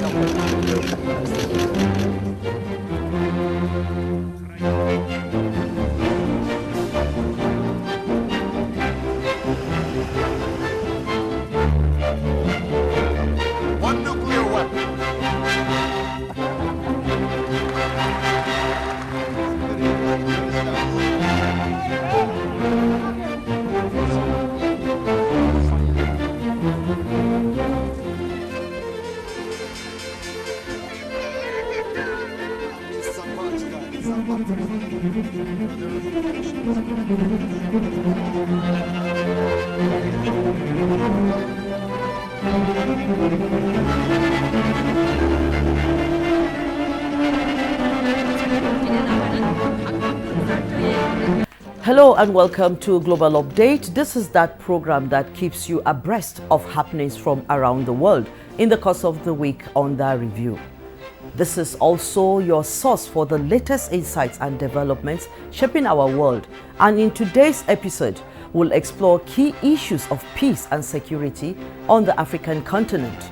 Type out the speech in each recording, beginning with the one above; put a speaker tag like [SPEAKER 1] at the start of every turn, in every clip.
[SPEAKER 1] One nuclear weapon.
[SPEAKER 2] Hello and welcome to Global Update. This is that program that keeps you abreast of happenings from around the world in the course of the week under review. This is also your source for the latest insights and developments shaping our world. And in today's episode, we'll explore key issues of peace and security on the African continent,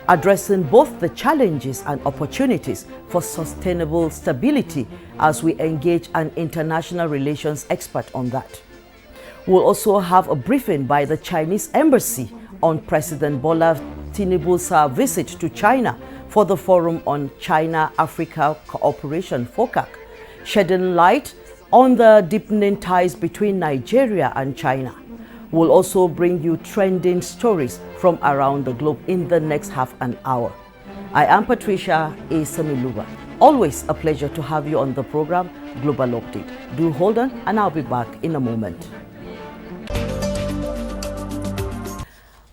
[SPEAKER 2] addressing both the challenges and opportunities for sustainable stability as we engage an international relations expert on that. We'll also have a briefing by the Chinese Embassy on President Bola Tinibu's visit to China for the Forum on China-Africa Cooperation, FOCAC, shedding light on the deepening ties between Nigeria and China. We'll also bring you trending stories from around the globe in the next half an hour. I am Patricia Samiluba. Always a pleasure to have you on the program Global Update. Do hold on and I'll be back in a moment.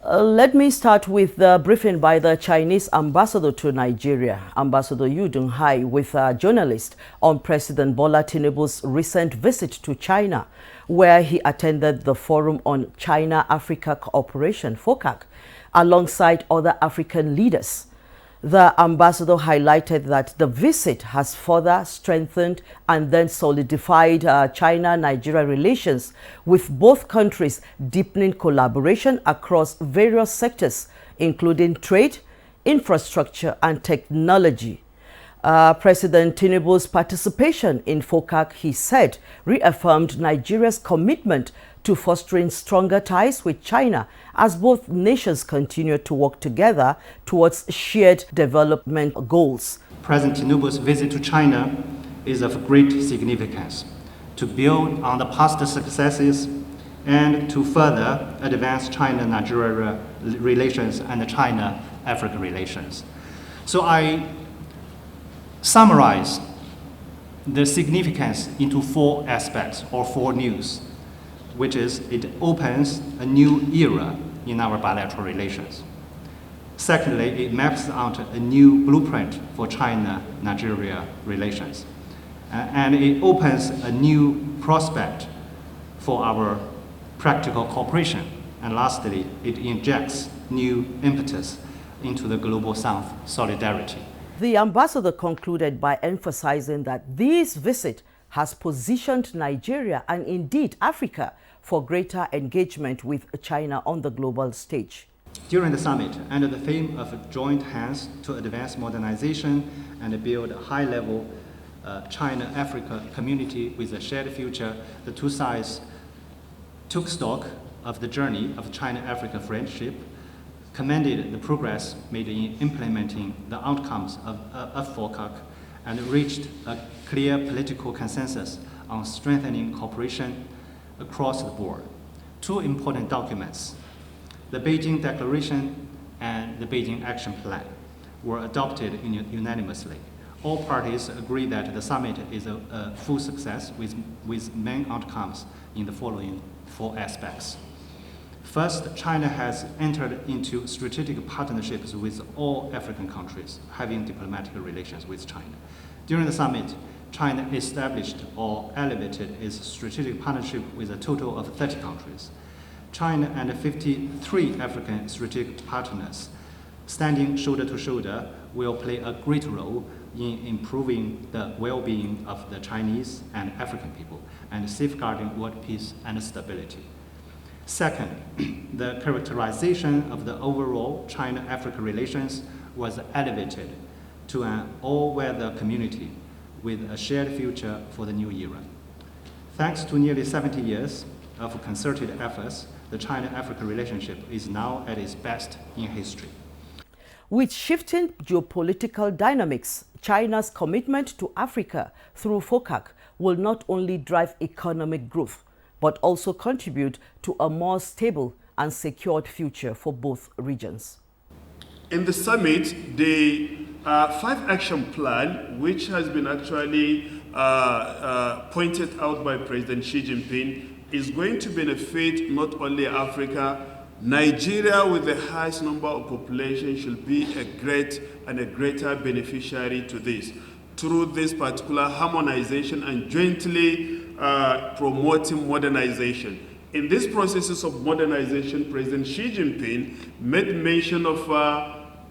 [SPEAKER 2] Let me start with the briefing by the Chinese ambassador to Nigeria, Ambassador Yu Donghai, with a journalist on President Bola Tinubu's recent visit to China, where he attended the Forum on China-Africa Cooperation, FOCAC, alongside other African leaders. The ambassador highlighted that the visit has further strengthened and then solidified China-Nigeria relations, with both countries deepening collaboration across various sectors, including trade, infrastructure, and technology. President Tinibu's participation in FOCAC, he said, reaffirmed Nigeria's commitment to fostering stronger ties with China as both nations continue to work together towards shared development goals.
[SPEAKER 3] President Tinubu's visit to China is of great significance to build on the past successes and to further advance China-Nigeria relations and China-Africa relations. So I summarize the significance into four aspects or four news, which is it opens a new era in our bilateral relations. Secondly, it maps out a new blueprint for China-Nigeria relations. And it opens a new prospect for our practical cooperation. And lastly, it injects new impetus into the Global South solidarity.
[SPEAKER 2] The ambassador concluded by emphasizing that this visit has positioned Nigeria and indeed Africa for greater engagement with China on the global stage.
[SPEAKER 3] During the summit, under the theme of joint hands to advance modernization and build a high-level China-Africa community with a shared future, the two sides took stock of the journey of China-Africa friendship, commended the progress made in implementing the outcomes of FOCAC, and reached a clear political consensus on strengthening cooperation across the board. Two important documents, the Beijing Declaration and the Beijing Action Plan, were adopted unanimously. All parties agree that the summit is a full success with main outcomes in the following four aspects. First, China has entered into strategic partnerships with all African countries having diplomatic relations with China. During the summit, China established or elevated its strategic partnership with a total of 30 countries. China and 53 African strategic partners, standing shoulder to shoulder, will play a great role in improving the well-being of the Chinese and African people and safeguarding world peace and stability. Second, the characterization of the overall China-Africa relations was elevated to an all-weather community with a shared future for the new era. Thanks to nearly 70 years of concerted efforts, the China-Africa relationship is now at its best in history.
[SPEAKER 2] With shifting geopolitical dynamics, China's commitment to Africa through FOCAC will not only drive economic growth, but also contribute to a more stable and secured future for both regions.
[SPEAKER 4] In the summit, the 5-action plan, which has been actually pointed out by President Xi Jinping, is going to benefit not only Africa. Nigeria, with the highest number of population, should be a greater beneficiary to this through this particular harmonization and jointly promoting modernization. In these processes of modernization, President Xi Jinping made mention of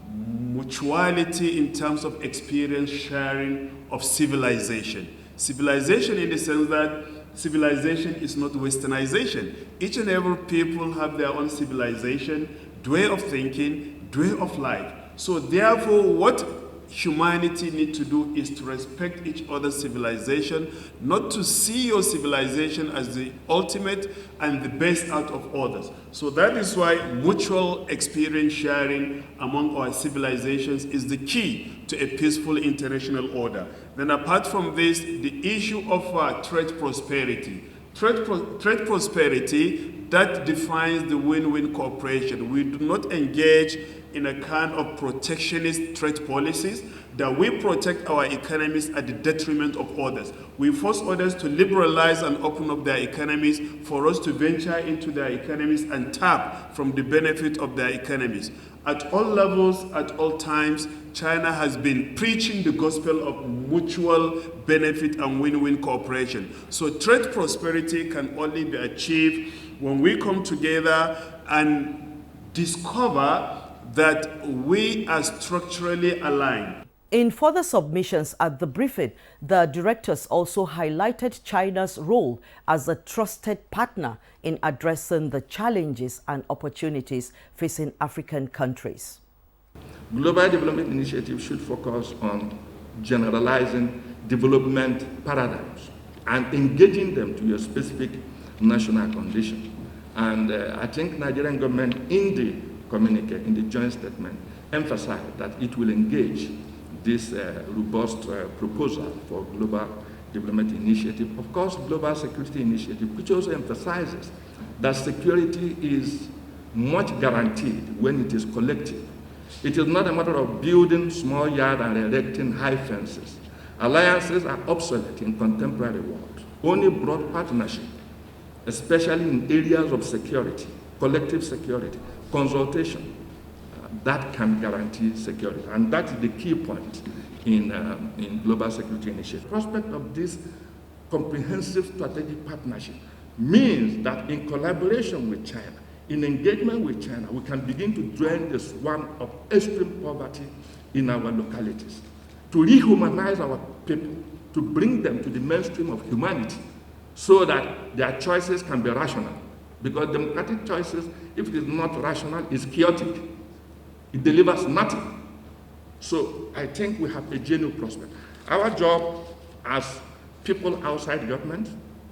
[SPEAKER 4] mutuality in terms of experience sharing of civilization. Civilization in the sense that civilization is not westernization. Each and every people have their own civilization, way of thinking, way of life. So therefore, what humanity needs to do is to respect each other's civilization, not to see your civilization as the ultimate and the best out of others. So that is why mutual experience sharing among our civilizations is the key to a peaceful international order. Then apart from this, the issue of trade prosperity. Trade prosperity, that defines the win-win cooperation. We do not engage in a kind of protectionist trade policies that we protect our economies at the detriment of others. We force others to liberalize and open up their economies for us to venture into their economies and tap from the benefit of their economies. At all levels, at all times, China has been preaching the gospel of mutual benefit and win-win cooperation. So trade prosperity can only be achieved when we come together and discover that we are structurally aligned.
[SPEAKER 2] In further submissions at the briefing, the directors also highlighted China's role as a trusted partner in addressing the challenges and opportunities facing African countries.
[SPEAKER 1] Global development initiatives should focus on generalizing development paradigms and engaging them to your specific national condition. And I think Nigerian government in the communique, in the joint statement, emphasized that it will engage this robust proposal for global development initiative. Of course, global security initiative, which also emphasizes that security is much guaranteed when it is collective. It is not a matter of building small yards and erecting high fences. Alliances are obsolete in contemporary world. Only broad partnership, especially in areas of security, collective security, consultation, that can guarantee security. And that is the key point in global security initiative. The prospect of this comprehensive strategic partnership means that in collaboration with China, in engagement with China, we can begin to drain the swan of extreme poverty in our localities, to rehumanize our people, to bring them to the mainstream of humanity so that their choices can be rational. Because democratic choices, if it is not rational, is chaotic. It delivers nothing. So I think we have a genuine prospect. Our job as people outside government,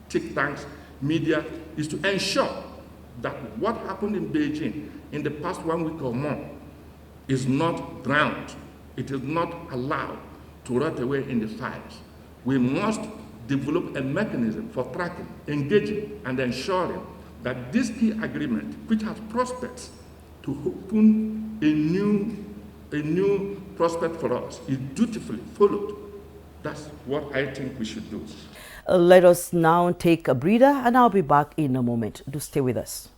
[SPEAKER 1] think tanks, media, is to ensure that what happened in Beijing in the past 1 week or more is not drowned. It is not allowed to rot away in the fires. We must develop a mechanism for tracking, engaging, and ensuring that this key agreement, which has prospects to open a new prospect for us, is dutifully followed. That's what I think we should do.
[SPEAKER 2] Let us now take a breather, and I'll be back in a moment. Do stay with us.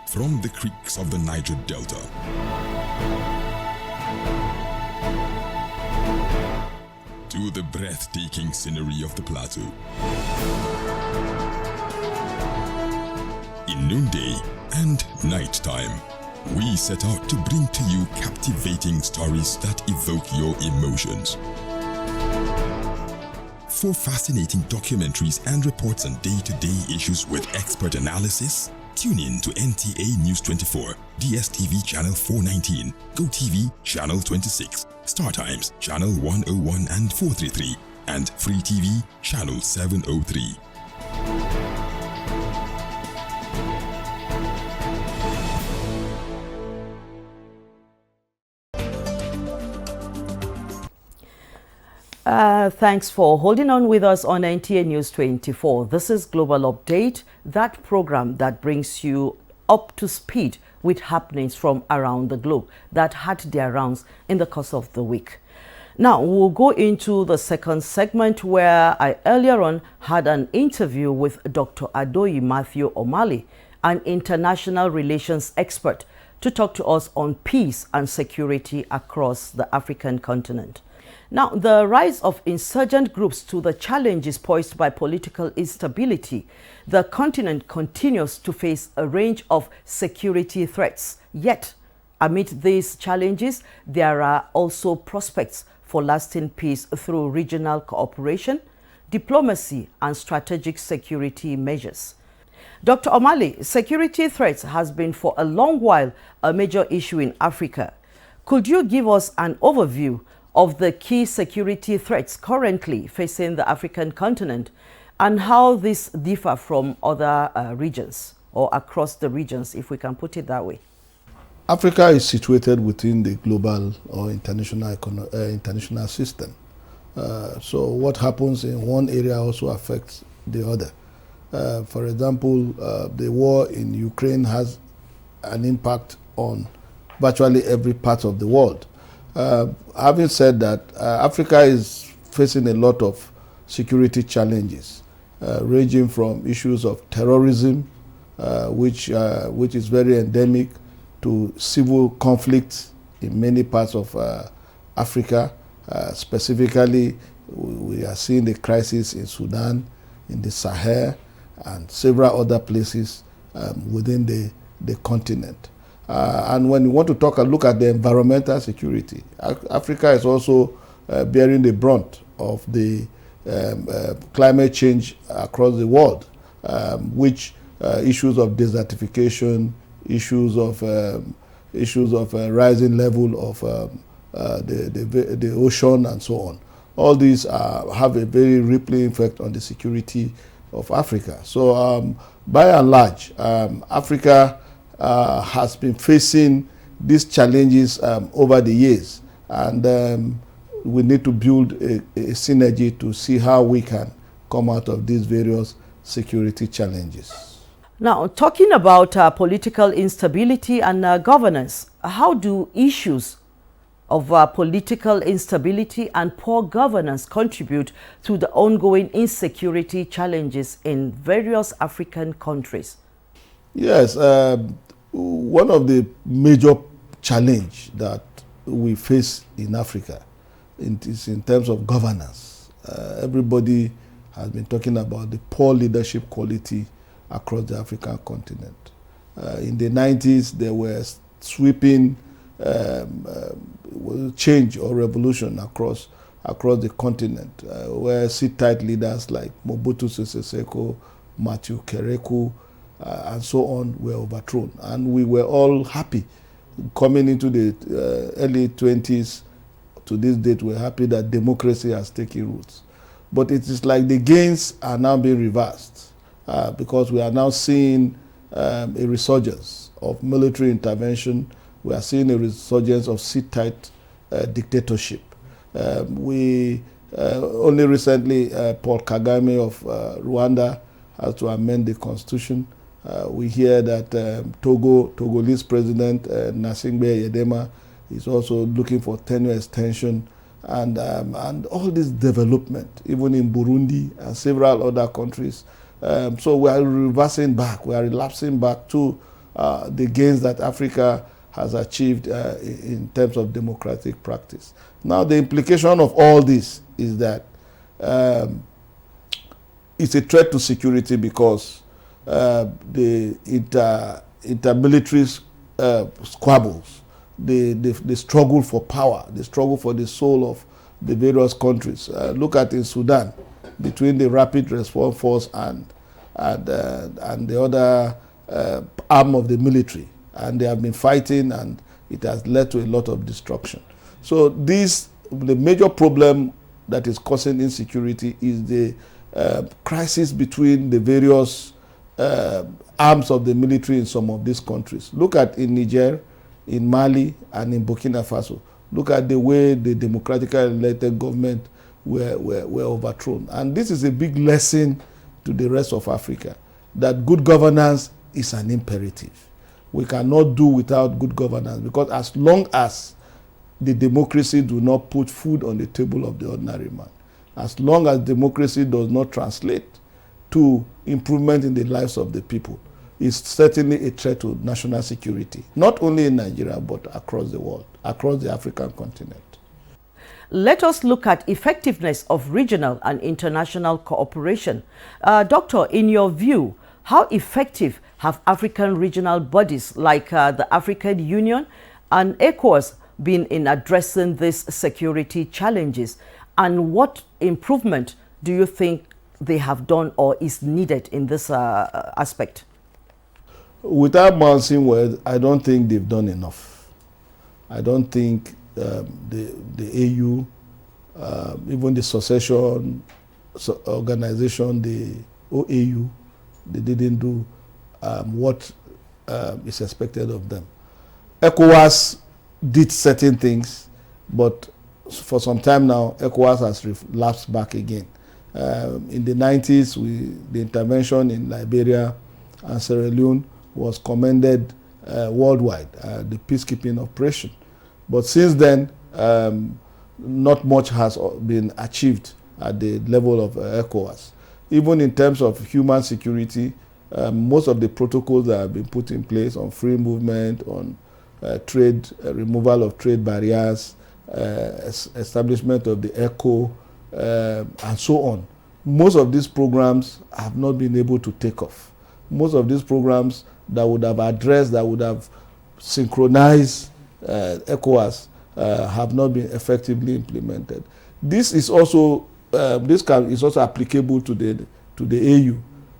[SPEAKER 5] From the creeks of the Niger Delta to the breathtaking scenery of the plateau, in noonday and nighttime, we set out to bring to you captivating stories that evoke your emotions. for fascinating documentaries and reports on day-to-day issues with expert analysis? Tune in to NTA News 24, DSTV Channel 419, GoTV Channel 26, StarTimes Channel 101 and 433, and Free TV Channel 703.
[SPEAKER 2] Thanks for holding on with us on NTA News 24. This is Global Update, that program that brings you up to speed with happenings from around the globe that had their rounds in the course of the week. Now, we'll go into the second segment where I earlier on had an interview with Dr. Adoyi Matthew Omali, an international relations expert, to talk to us on peace and security across the African continent. Now, the rise of insurgent groups to the challenges posed by political instability, the continent continues to face a range of security threats. Yet, amid these challenges, there are also prospects for lasting peace through regional cooperation, diplomacy, and strategic security measures. Dr. Omali, security threats has been for a long while a major issue in Africa. Could you give us an overview of the key security threats currently facing the African continent and how these differ from other regions or across the regions, if we can put it that way?
[SPEAKER 6] Africa is situated within the global or international system. So what happens in one area also affects the other. For example, the war in Ukraine has an impact on virtually every part of the world. Having said that, Africa is facing a lot of security challenges, ranging from issues of terrorism, which is very endemic, to civil conflicts in many parts of Africa. Specifically, we are seeing the crisis in Sudan, in the Sahel, and several other places within the continent. And when you want to look at the environmental security, Africa is also bearing the brunt of the climate change across the world, which issues of desertification, issues of rising level of the ocean and so on. All these have a very rippling effect on the security of Africa. So by and large, Africa has been facing these challenges over the years, and we need to build a synergy to see how we can come out of these various security challenges.
[SPEAKER 2] Now, talking about political instability and governance, how do issues of political instability and poor governance contribute to the ongoing insecurity challenges in various African countries?
[SPEAKER 6] Yes, one of the major challenges that we face in Africa is in terms of governance. Everybody has been talking about the poor leadership quality across the African continent. In the 90s, there were sweeping change or revolution across the continent, where sit-tight leaders like Mobutu Sese Seko, Matthew Kereku, and so on were overthrown. And we were all happy. Coming into the early 20s to this date, we're happy that democracy has taken roots. But it is like the gains are now being reversed because we are now seeing a resurgence of military intervention. We are seeing a resurgence of sit-tight dictatorship. We only recently, Paul Kagame of Rwanda has to amend the constitution. We hear that Togolese President Gnassingbé Eyedema is also looking for tenure extension, and all this development, even in Burundi and several other countries. So we are reversing back, we are relapsing back to the gains that Africa has achieved in terms of democratic practice. Now, the implication of all this is that it's a threat to security because the intermilitary squabbles, the struggle for power, the struggle for the soul of the various countries. Look at in Sudan, between the Rapid Response Force and the other arm of the military. And they have been fighting, and it has led to a lot of destruction. So the major problem that is causing insecurity is the crisis between the various arms of the military in some of these countries. Look at in Niger, in Mali, and in Burkina Faso. Look at the way the democratically elected government were overthrown. And this is a big lesson to the rest of Africa, that good governance is an imperative. We cannot do without good governance, because as long as the democracy do not put food on the table of the ordinary man, as long as democracy does not translate to improvement in the lives of the people, it's certainly a threat to national security, not only in Nigeria, but across the world, across the African continent.
[SPEAKER 2] Let us look at effectiveness of regional and international cooperation. Doctor, in your view, how effective have African regional bodies like the African Union and ECOWAS been in addressing these security challenges? And what improvement do you think they have done or is needed in this aspect?
[SPEAKER 6] Without bouncing words, I don't think they've done enough. I don't think the AU, even the succession organization, the OAU, they didn't do what is expected of them. ECOWAS did certain things, but for some time now, ECOWAS has lapsed back again. In the 90s, the intervention in Liberia and Sierra Leone was commended worldwide, the peacekeeping operation. But since then, not much has been achieved at the level of ECOWAS. Even in terms of human security, most of the protocols that have been put in place on free movement, on trade, removal of trade barriers, establishment of the ECO, and so on. Most of these programs have not been able to take off. Most of these programs that would have addressed, that would have synchronized ECOWAS have not been effectively implemented. This is also is also applicable to the AU,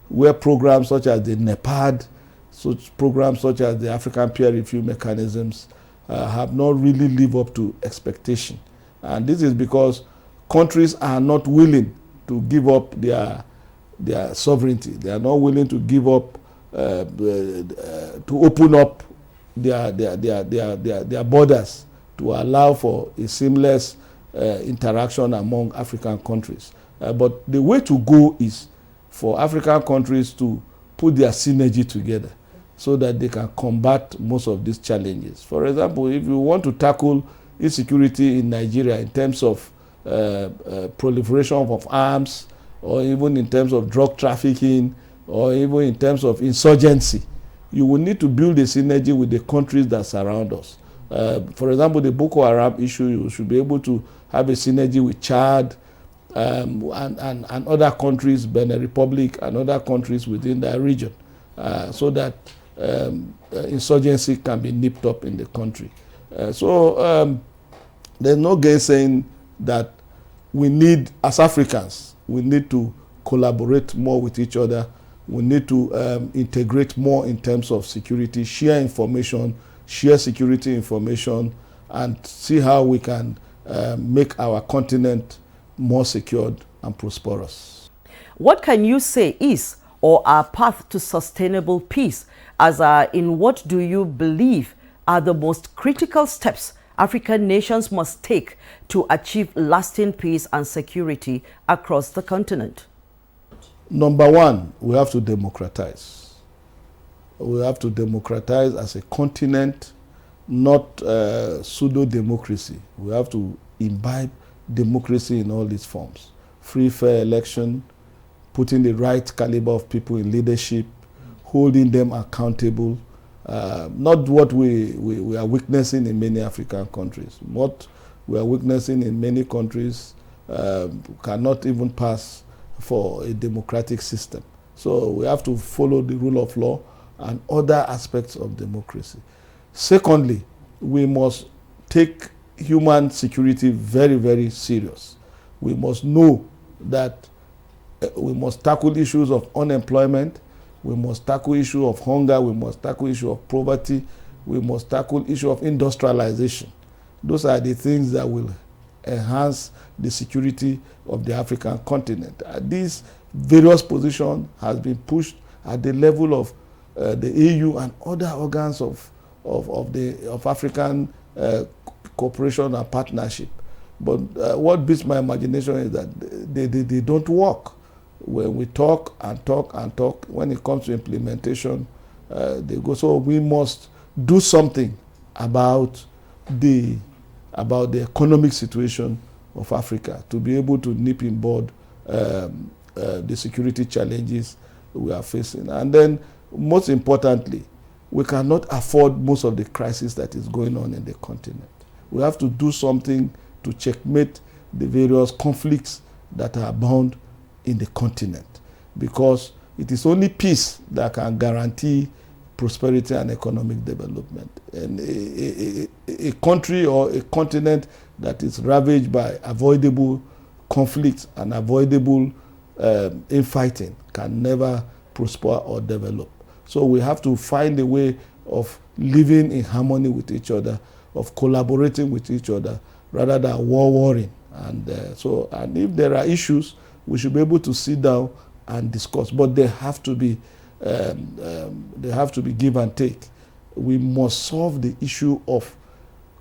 [SPEAKER 6] where programs such as the NEPAD, such programs such as the African peer review mechanisms have not really lived up to expectation. And this is because countries are not willing to give up their sovereignty. They are not willing to give up, to open up their borders to allow for a seamless interaction among African countries. But the way to go is for African countries to put their synergy together so that they can combat most of these challenges. For example, if you want to tackle insecurity in Nigeria in terms of proliferation of arms, or even in terms of drug trafficking, or even in terms of insurgency, you will need to build a synergy with the countries that surround us. For example, the Boko Haram issue, you should be able to have a synergy with Chad and other countries, Benin Republic and other countries within that region, so that insurgency can be nipped up in the country. So there's no gainsaying that we need, as Africans, we need to collaborate more with each other. We need to integrate more in terms of security, share information, share security information, and see how we can make our continent more secured and prosperous.
[SPEAKER 2] What can you say is or our path to sustainable peace, as in what do you believe are the most critical steps African nations must take to achieve lasting peace and security across the continent?
[SPEAKER 6] Number one, we have to democratize. We have to democratize as a continent, not pseudo-democracy. We have to imbibe democracy in all its forms. Free, fair election, putting the right caliber of people in leadership, holding them accountable. Not what we are witnessing in many African countries. What we are witnessing in many countries cannot even pass for a democratic system. So we have to follow the rule of law and other aspects of democracy. Secondly, we must take human security very, very serious. We must know that We must tackle issues of unemployment. We must tackle issue of hunger. We must tackle issue of poverty. We must tackle issue of industrialization. Those are the things that will enhance the security of the African continent. These various positions has been pushed at the level of the EU and other organs of African cooperation and partnership. But what beats my imagination is that they don't work. When we talk and talk and talk, when it comes to implementation, they go. So we must do something about the economic situation of Africa to be able to nip in bud the security challenges we are facing. And then, most importantly, we cannot afford most of the crisis that is going on in the continent. We have to do something to checkmate the various conflicts that are bound in the continent, because it is only peace that can guarantee prosperity and economic development. And a country or a continent that is ravaged by avoidable conflicts and avoidable infighting can never prosper or develop. So we have to find a way of living in harmony with each other, of collaborating with each other, rather than warring. And and if there are issues, we should be able to sit down and discuss. But they have to be give and take. We must solve the issue of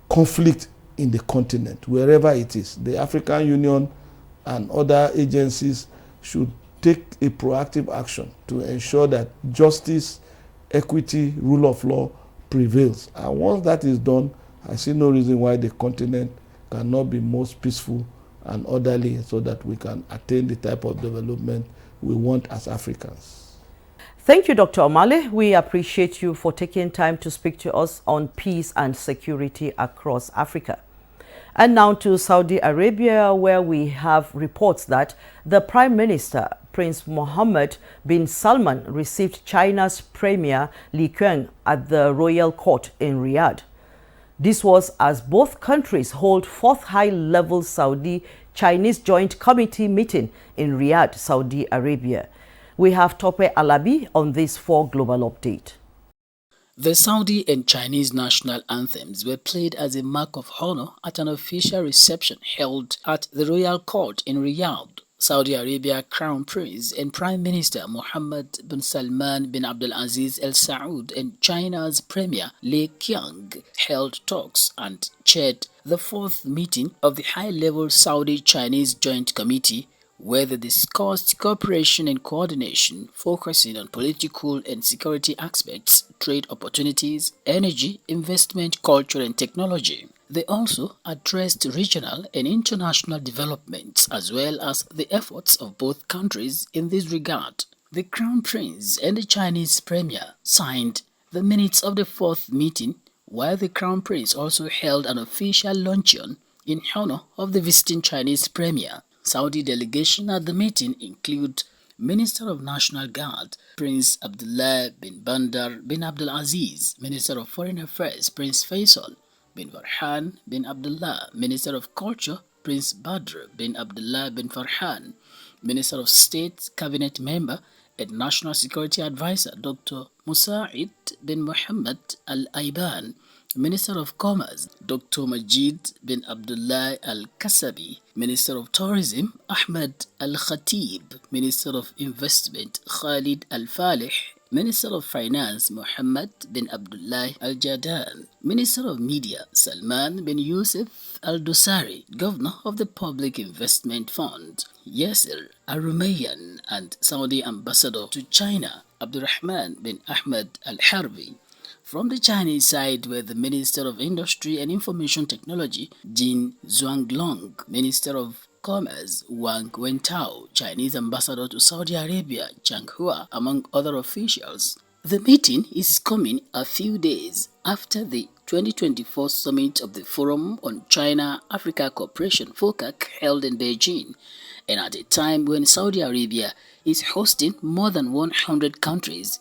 [SPEAKER 6] conflict in the continent, wherever it is. The African Union and other agencies should take a proactive action to ensure that justice, equity, rule of law prevails. And once that is done, I see no reason why the continent cannot be most peaceful and orderly, so that we can attain the type of development we want as Africans.
[SPEAKER 2] Thank you, Dr. Omale. We appreciate you for taking time to speak to us on peace and security across Africa. And now to Saudi Arabia, where we have reports that the Prime Minister, Prince Mohammed bin Salman, received China's Premier Li Qiang at the royal court in Riyadh. This was as both countries hold fourth high-level Saudi-Chinese joint committee meeting in Riyadh, Saudi Arabia. We have Tope Alabi on this for Global Update.
[SPEAKER 7] The Saudi and Chinese national anthems were played as a mark of honor at an official reception held at the royal court in Riyadh. Saudi Arabia Crown Prince and Prime Minister Mohammed bin Salman bin Abdulaziz Al Saud and China's Premier Li Qiang held talks and chaired the fourth meeting of the high-level Saudi-Chinese Joint Committee, where they discussed cooperation and coordination focusing on political and security aspects, trade opportunities, energy, investment, culture and technology. They also addressed regional and international developments as well as the efforts of both countries in this regard. The Crown Prince and the Chinese Premier signed the minutes of the fourth meeting, while the Crown Prince also held an official luncheon in honor of the visiting Chinese Premier. Saudi delegation at the meeting include Minister of National Guard, Prince Abdullah bin Bandar bin Abdulaziz, Minister of Foreign Affairs, Prince Faisal bin Farhan bin Abdullah, Minister of Culture, Prince Badr bin Abdullah bin Farhan, Minister of State, Cabinet Member and National Security Advisor, Dr. Musa'id bin Muhammad Al-Aiban, Minister of Commerce, Dr. Majid bin Abdullah Al-Kasabi, Minister of Tourism, Ahmed Al-Khatib, Minister of Investment, Khalid Al-Falih, Minister of Finance, Muhammad bin Abdullah Al-Jadan, Minister of Media, Salman bin Yusuf Al-Dosari, Governor of the Public Investment Fund, Yasser Al-Rumayyan, and Saudi Ambassador to China, Abdurrahman bin Ahmed Al-Harbi. From the Chinese side were the Minister of Industry and Information Technology, Jin Zhuanglong, Minister of Commerce, Wang Wentao, Chinese Ambassador to Saudi Arabia, Chang Hua, among other officials. The meeting is coming a few days after the 2024 summit of the Forum on China-Africa Cooperation FOCAC held in Beijing, and at a time when Saudi Arabia is hosting more than 100 countries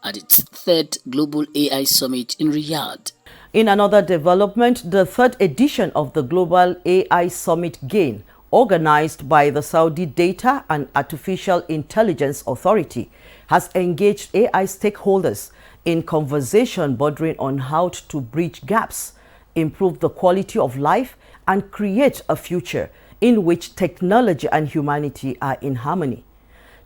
[SPEAKER 7] at its third Global AI Summit in Riyadh.
[SPEAKER 2] In another development, the third edition of the Global AI Summit GAIN organized by the Saudi Data and Artificial Intelligence Authority, has engaged AI stakeholders in conversation bordering on how to bridge gaps, improve the quality of life, and create a future in which technology and humanity are in harmony.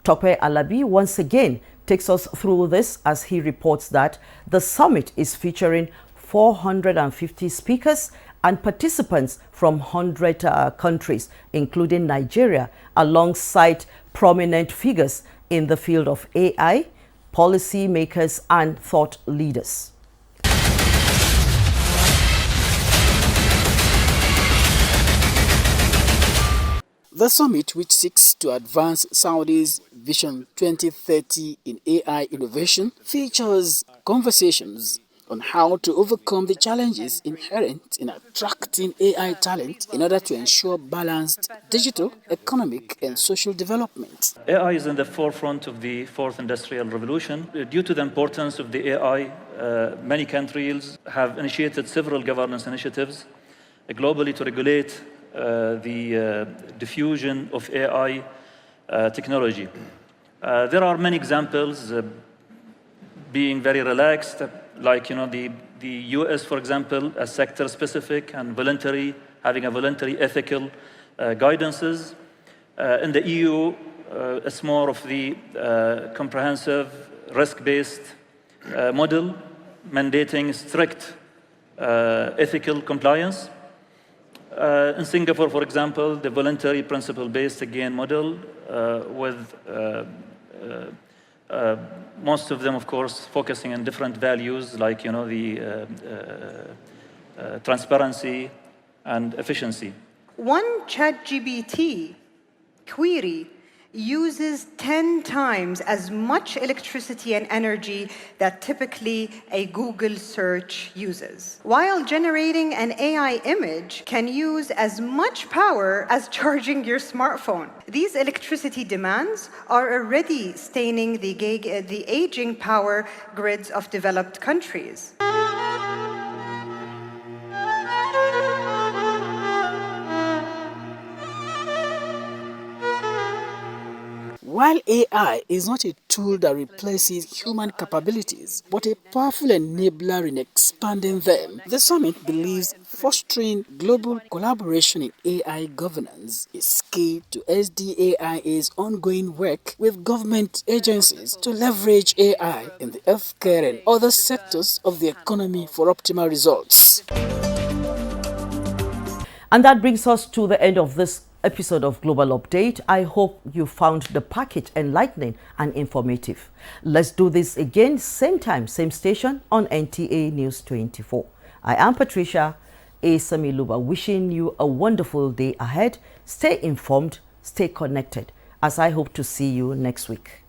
[SPEAKER 2] Tope Alabi once again takes us through this as he reports that the summit is featuring 450 speakers and participants from 100 countries, including Nigeria, alongside prominent figures in the field of AI, policy makers, and thought leaders.
[SPEAKER 7] The summit, which seeks to advance Saudi's Vision 2030 in AI innovation, features conversations on how to overcome the challenges inherent in attracting AI talent in order to ensure balanced digital, economic, and social development.
[SPEAKER 8] AI is in the forefront of the fourth industrial revolution. Due to the importance of the AI, many countries have initiated several governance initiatives globally to regulate the diffusion of AI technology. There are many examples being very relaxed, like the US, for example, as sector-specific and voluntary, having a voluntary ethical guidances. In the EU, it's more of the comprehensive risk-based model, mandating strict ethical compliance. In Singapore, for example, the voluntary principle-based, again, model with most of them, of course, focusing on different values like, the transparency and efficiency.
[SPEAKER 9] One ChatGPT query uses 10 times as much electricity and energy that typically a Google search uses. While generating an AI image can use as much power as charging your smartphone. These electricity demands are already staining the aging power grids of developed countries.
[SPEAKER 7] While AI is not a tool that replaces human capabilities, but a powerful enabler in expanding them, the summit believes fostering global collaboration in AI governance is key to SDAIA's ongoing work with government agencies to leverage AI in the healthcare and other sectors of the economy for optimal results.
[SPEAKER 2] And that brings us to the end of this episode of Global Update. I hope you found the package enlightening and informative. Let's do this again, same time, same station on NTA News 24. I am Patricia Asamiluba, wishing you a wonderful day ahead. Stay informed, stay connected, as I hope to see you next week.